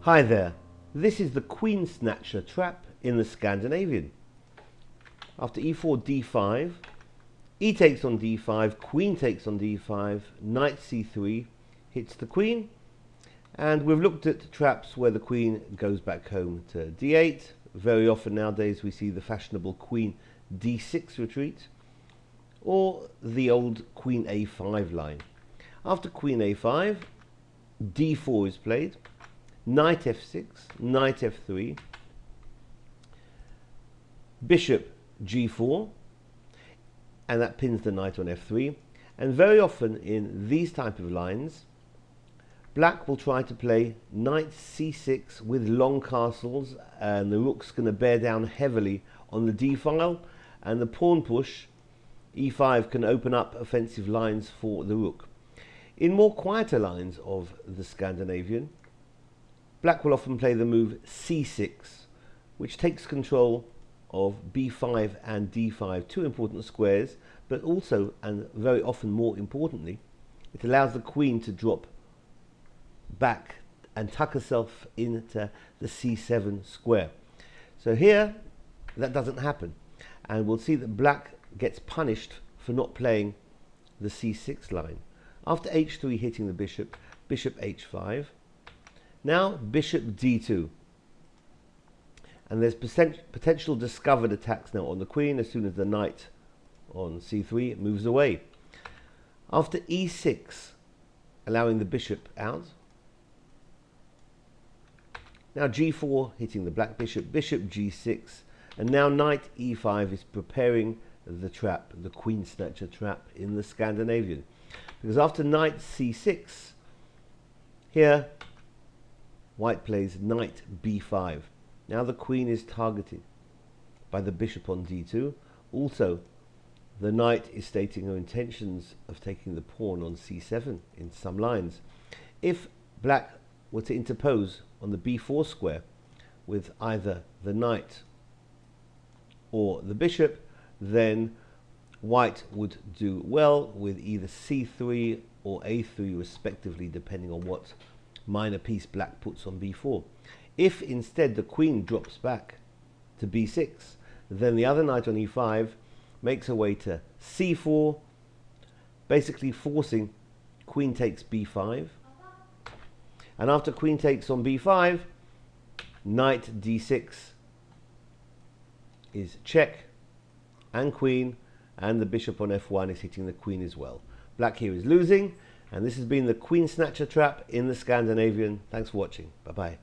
Hi there, this is the Queen Snatcher trap in the Scandinavian. After e4, d5, e takes on d5, queen takes on d5, knight c3 hits the queen, and we've looked at traps where the queen goes back home to d8. Very often nowadays we see the fashionable queen d6 retreat, or the old queen a5 line. After queen a5, d4 is played, knight f6, knight f3, bishop g4, and that pins the knight on f3. And very often in these type of lines, black will try to play knight c6 with long castles, and the rook's going to bear down heavily on the d-file, and the pawn push e5 can open up offensive lines for the rook. In more quieter lines of the Scandinavian, black will often play the move c6, which takes control of b5 and d5, two important squares, but also, and very often more importantly, it allows the queen to drop back and tuck herself into the c7 square. So here, that doesn't happen, and we'll see that black gets punished for not playing the c6 line. After h3 hitting the bishop, bishop h5, now bishop d2, and there's potential discovered attacks now on the queen as soon as the knight on c3 moves away. After e6, allowing the bishop out, now g4 hitting the black bishop, bishop g6, and now knight e5 is preparing the trap, the Queen Snatcher trap in the Scandinavian. Because after knight c6, here white plays knight b5. Now the queen is targeted by the bishop on d2. Also, the knight is stating her intentions of taking the pawn on c7 in some lines. If black were to interpose on the b4 square with either the knight or the bishop, then white would do well with either c3 or a3 respectively, depending on what minor piece black puts on b4. If instead the queen drops back to b6, then the other knight on e5 makes her way to c4, basically forcing queen takes b5. And after queen takes on b5, knight d6 is check, and queen, and the bishop on f1 is hitting the queen as well. Black here is losing, and this has been the Queen Snatcher trap in the Scandinavian. Thanks for watching. Bye-bye.